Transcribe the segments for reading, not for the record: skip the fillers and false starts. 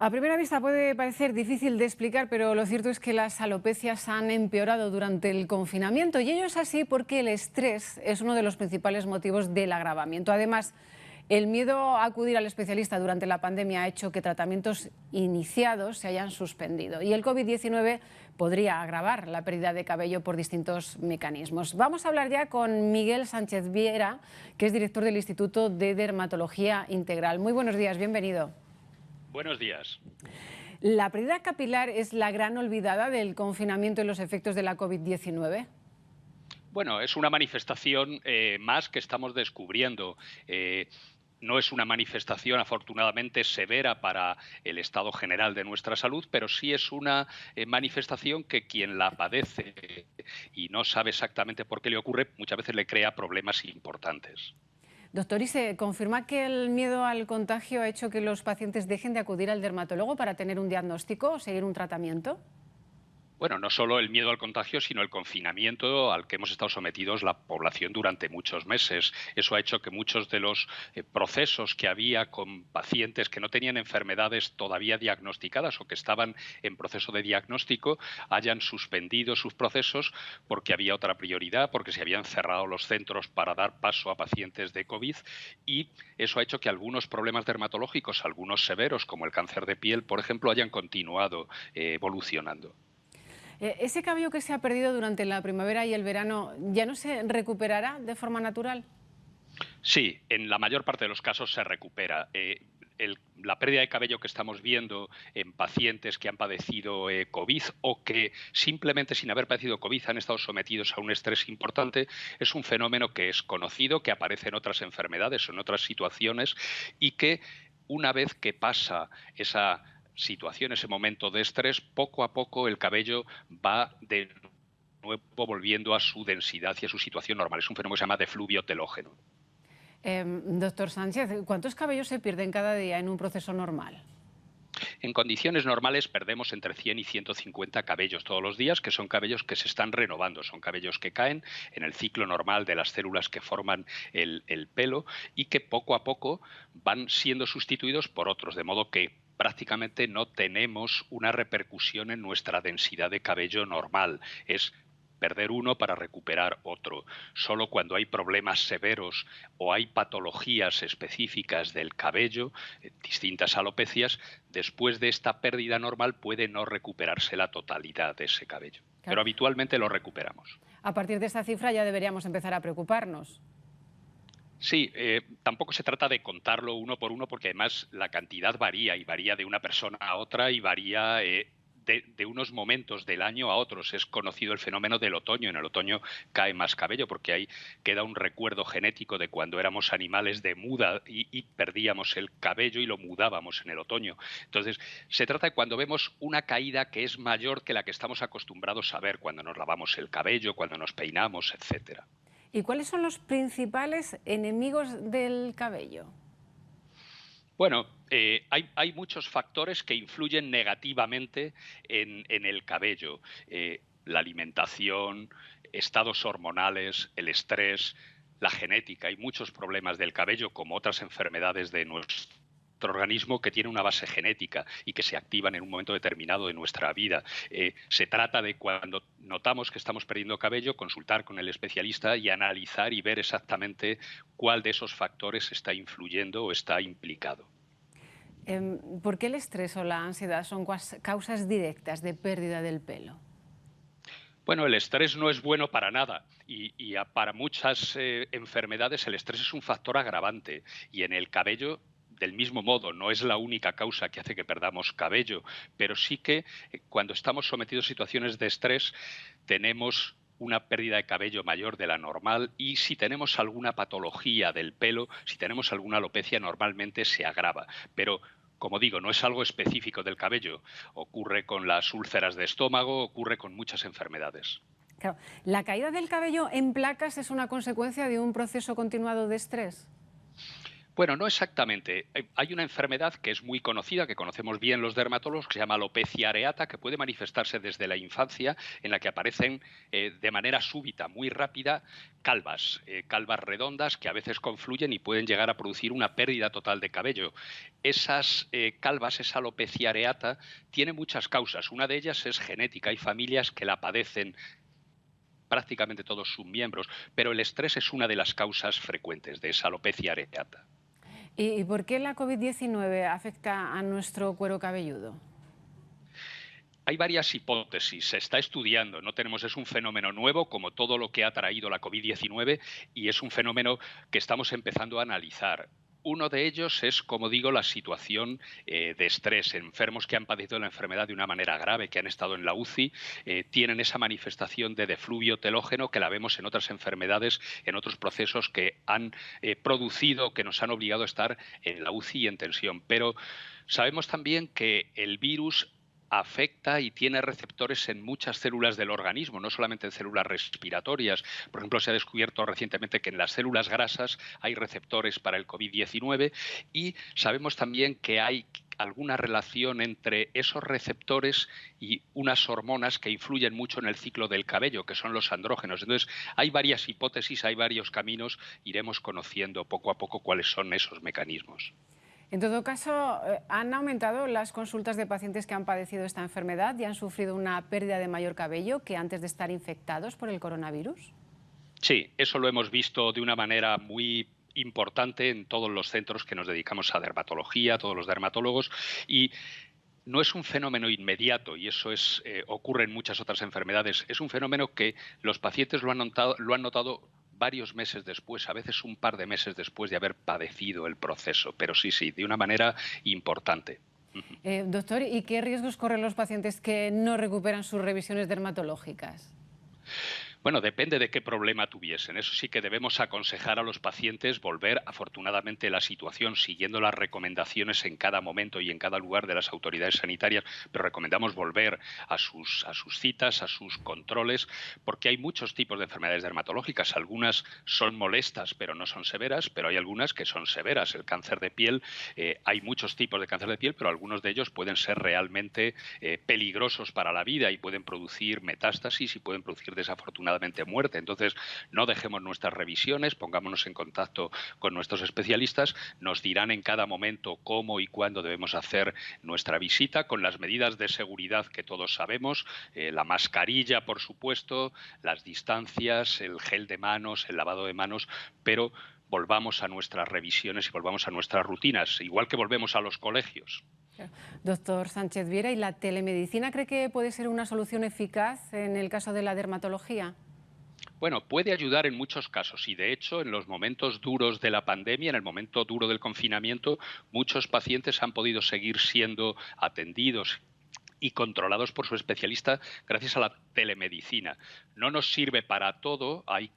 A primera vista puede parecer difícil de explicar, pero lo cierto es que las alopecias han empeorado durante el confinamiento y ello es así porque el estrés es uno de los principales motivos del agravamiento. Además, el miedo a acudir al especialista durante la pandemia ha hecho que tratamientos iniciados se hayan suspendido y el COVID-19 podría agravar la pérdida de cabello por distintos mecanismos. Vamos a hablar ya con Miguel Sánchez Viera, que es director del Instituto de Dermatología Integral. Muy buenos días, bienvenido. Buenos días. ¿La pérdida capilar es la gran olvidada del confinamiento y los efectos de la COVID-19? Bueno, es una manifestación más que estamos descubriendo. No es una manifestación, afortunadamente, severa para el estado general de nuestra salud, pero sí es una manifestación que quien la padece y no sabe exactamente por qué le ocurre, muchas veces le crea problemas importantes. Doctor, ¿y se confirma que el miedo al contagio ha hecho que los pacientes dejen de acudir al dermatólogo para tener un diagnóstico o seguir un tratamiento? Bueno, no solo el miedo al contagio, sino el confinamiento al que hemos estado sometidos la población durante muchos meses. Eso ha hecho que muchos de los procesos que había con pacientes que no tenían enfermedades todavía diagnosticadas o que estaban en proceso de diagnóstico hayan suspendido sus procesos porque había otra prioridad, porque se habían cerrado los centros para dar paso a pacientes de COVID, y eso ha hecho que algunos problemas dermatológicos, algunos severos, como el cáncer de piel, por ejemplo, hayan continuado evolucionando. ¿Ese cabello que se ha perdido durante la primavera y el verano ya no se recuperará de forma natural? Sí, en la mayor parte de los casos se recupera. La pérdida de cabello que estamos viendo en pacientes que han padecido COVID o que simplemente sin haber padecido COVID han estado sometidos a un estrés importante es un fenómeno que es conocido, que aparece en otras enfermedades o en otras situaciones y que una vez que pasa esa situación, ese momento de estrés, poco a poco el cabello va de nuevo volviendo a su densidad y a su situación normal. Es un fenómeno que se llama defluvio telógeno. Doctor Sánchez, ¿cuántos cabellos se pierden cada día en un proceso normal? En condiciones normales perdemos entre 100 y 150 cabellos todos los días, que son cabellos que se están renovando, son cabellos que caen en el ciclo normal de las células que forman el pelo y que poco a poco van siendo sustituidos por otros, de modo que prácticamente no tenemos una repercusión en nuestra densidad de cabello normal. Es perder uno para recuperar otro. Solo cuando hay problemas severos o hay patologías específicas del cabello, distintas alopecias, después de esta pérdida normal puede no recuperarse la totalidad de ese cabello. Pero Claro. habitualmente lo recuperamos. A partir de esta cifra ya deberíamos empezar a preocuparnos. Sí, tampoco se trata de contarlo uno por uno porque además la cantidad varía y varía de una persona a otra y varía de unos momentos del año a otros. Es conocido el fenómeno del otoño. En el otoño cae más cabello porque ahí queda un recuerdo genético de cuando éramos animales de muda y perdíamos el cabello y lo mudábamos en el otoño. Entonces, se trata de cuando vemos una caída que es mayor que la que estamos acostumbrados a ver cuando nos lavamos el cabello, cuando nos peinamos, etcétera. ¿Y cuáles son los principales enemigos del cabello? Bueno, hay muchos factores que influyen negativamente en el cabello. La alimentación, estados hormonales, el estrés, la genética. Hay muchos problemas del cabello, como otras enfermedades de nuestro organismo que tiene una base genética y que se activan en un momento determinado de nuestra vida. Se trata de cuando notamos que estamos perdiendo cabello, consultar con el especialista y analizar y ver exactamente cuál de esos factores está influyendo o está implicado. ¿Por qué el estrés o la ansiedad son causas directas de pérdida del pelo? Bueno, el estrés no es bueno para nada para muchas enfermedades el estrés es un factor agravante y en el cabello del mismo modo, no es la única causa que hace que perdamos cabello, pero sí que cuando estamos sometidos a situaciones de estrés tenemos una pérdida de cabello mayor de la normal y si tenemos alguna patología del pelo, si tenemos alguna alopecia, normalmente se agrava. Pero como digo, no es algo específico del cabello. Ocurre con las úlceras de estómago, ocurre con muchas enfermedades. Claro, ¿la caída del cabello en placas es una consecuencia de un proceso continuado de estrés? Bueno, no exactamente. Hay una enfermedad que es muy conocida, que conocemos bien los dermatólogos, que se llama alopecia areata, que puede manifestarse desde la infancia, en la que aparecen de manera súbita, muy rápida, calvas redondas que a veces confluyen y pueden llegar a producir una pérdida total de cabello. Esas calvas, esa alopecia areata, tiene muchas causas. Una de ellas es genética. Hay familias que la padecen prácticamente todos sus miembros, pero el estrés es una de las causas frecuentes de esa alopecia areata. ¿Y por qué la COVID-19 afecta a nuestro cuero cabelludo? Hay varias hipótesis, se está estudiando, no tenemos, es un fenómeno nuevo como todo lo que ha traído la COVID-19 y es un fenómeno que estamos empezando a analizar. Uno de ellos es, como digo, la situación de estrés. Enfermos que han padecido la enfermedad de una manera grave, que han estado en la UCI, tienen esa manifestación de defluvio telógeno que la vemos en otras enfermedades, en otros procesos que han producido, que nos han obligado a estar en la UCI y en tensión. Pero sabemos también que el virus afecta y tiene receptores en muchas células del organismo, no solamente en células respiratorias. Por ejemplo, se ha descubierto recientemente que en las células grasas hay receptores para el COVID-19 y sabemos también que hay alguna relación entre esos receptores y unas hormonas que influyen mucho en el ciclo del cabello, que son los andrógenos. Entonces, hay varias hipótesis, hay varios caminos, iremos conociendo poco a poco cuáles son esos mecanismos. En todo caso, ¿han aumentado las consultas de pacientes que han padecido esta enfermedad y han sufrido una pérdida de mayor cabello que antes de estar infectados por el coronavirus? Sí, eso lo hemos visto de una manera muy importante en todos los centros que nos dedicamos a dermatología, todos los dermatólogos, y no es un fenómeno inmediato, y eso ocurre en muchas otras enfermedades. Es un fenómeno que los pacientes lo han notado varios meses después, a veces un par de meses después de haber padecido el proceso, pero sí, sí, de una manera importante. Doctor, ¿y qué riesgos corren los pacientes que no recuperan sus revisiones dermatológicas? Bueno, depende de qué problema tuviesen. Eso sí que debemos aconsejar a los pacientes volver, afortunadamente, la situación siguiendo las recomendaciones en cada momento y en cada lugar de las autoridades sanitarias, pero recomendamos volver a sus citas, a sus controles, porque hay muchos tipos de enfermedades dermatológicas. Algunas son molestas, pero no son severas, pero hay algunas que son severas. El cáncer de piel, hay muchos tipos de cáncer de piel, pero algunos de ellos pueden ser realmente peligrosos para la vida y pueden producir metástasis y pueden producir desafortunadamente muerte. Entonces, no dejemos nuestras revisiones, pongámonos en contacto con nuestros especialistas, nos dirán en cada momento cómo y cuándo debemos hacer nuestra visita, con las medidas de seguridad que todos sabemos, la mascarilla, por supuesto, las distancias, el gel de manos, el lavado de manos, pero volvamos a nuestras revisiones y volvamos a nuestras rutinas, igual que volvemos a los colegios. Doctor Sánchez Viera, ¿y la telemedicina cree que puede ser una solución eficaz en el caso de la dermatología? Bueno, puede ayudar en muchos casos y, de hecho, en los momentos duros de la pandemia, en el momento duro del confinamiento, muchos pacientes han podido seguir siendo atendidos y controlados por su especialista gracias a la telemedicina. No nos sirve para todo, hay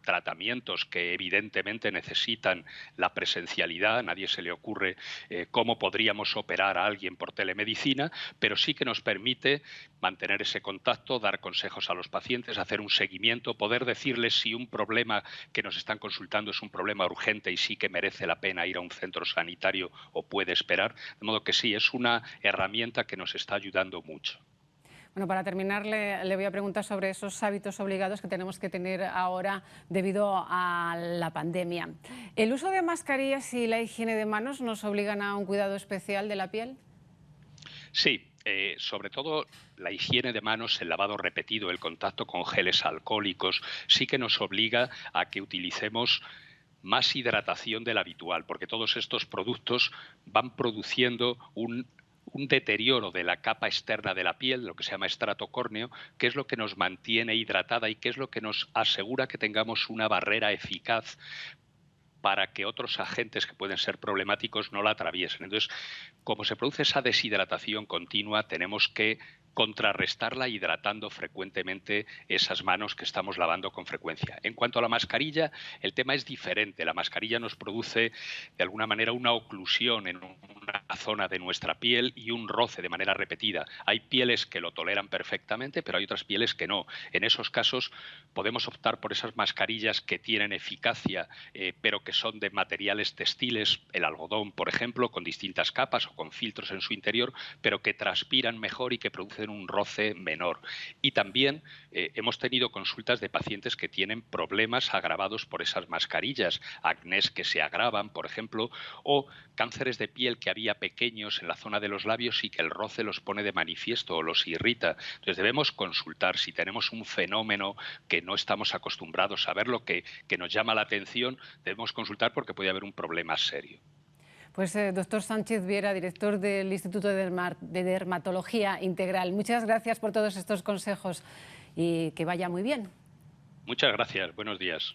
tratamientos que evidentemente necesitan la presencialidad, a nadie se le ocurre cómo podríamos operar a alguien por telemedicina, pero sí que nos permite mantener ese contacto, dar consejos a los pacientes, hacer un seguimiento, poder decirles si un problema que nos están consultando es un problema urgente y sí que merece la pena ir a un centro sanitario o puede esperar. De modo que sí, es una herramienta que nos está ayudando mucho. Bueno, para terminar, le voy a preguntar sobre esos hábitos obligados que tenemos que tener ahora debido a la pandemia. ¿El uso de mascarillas y la higiene de manos nos obligan a un cuidado especial de la piel? Sí, sobre todo la higiene de manos, el lavado repetido, el contacto con geles alcohólicos, sí que nos obliga a que utilicemos más hidratación de la habitual, porque todos estos productos van produciendo un deterioro de la capa externa de la piel, lo que se llama estrato córneo, que es lo que nos mantiene hidratada y que es lo que nos asegura que tengamos una barrera eficaz para que otros agentes que pueden ser problemáticos no la atraviesen. Entonces, como se produce esa deshidratación continua, tenemos que contrarrestarla hidratando frecuentemente esas manos que estamos lavando con frecuencia. En cuanto a la mascarilla, el tema es diferente. La mascarilla nos produce de alguna manera una oclusión en una zona de nuestra piel y un roce de manera repetida. Hay pieles que lo toleran perfectamente, pero hay otras pieles que no. En esos casos podemos optar por esas mascarillas que tienen eficacia, pero que son de materiales textiles, el algodón, por ejemplo, con distintas capas o con filtros en su interior, pero que transpiran mejor y que producen un roce menor. Y también hemos tenido consultas de pacientes que tienen problemas agravados por esas mascarillas, acnés que se agravan, por ejemplo, o cánceres de piel que había pequeños en la zona de los labios y que el roce los pone de manifiesto o los irrita. Entonces debemos consultar si tenemos un fenómeno que no estamos acostumbrados a verlo, que nos llama la atención, debemos consultar porque puede haber un problema serio. Pues doctor Sánchez Viera, director del Instituto de Dermatología Integral, muchas gracias por todos estos consejos y que vaya muy bien. Muchas gracias. Buenos días.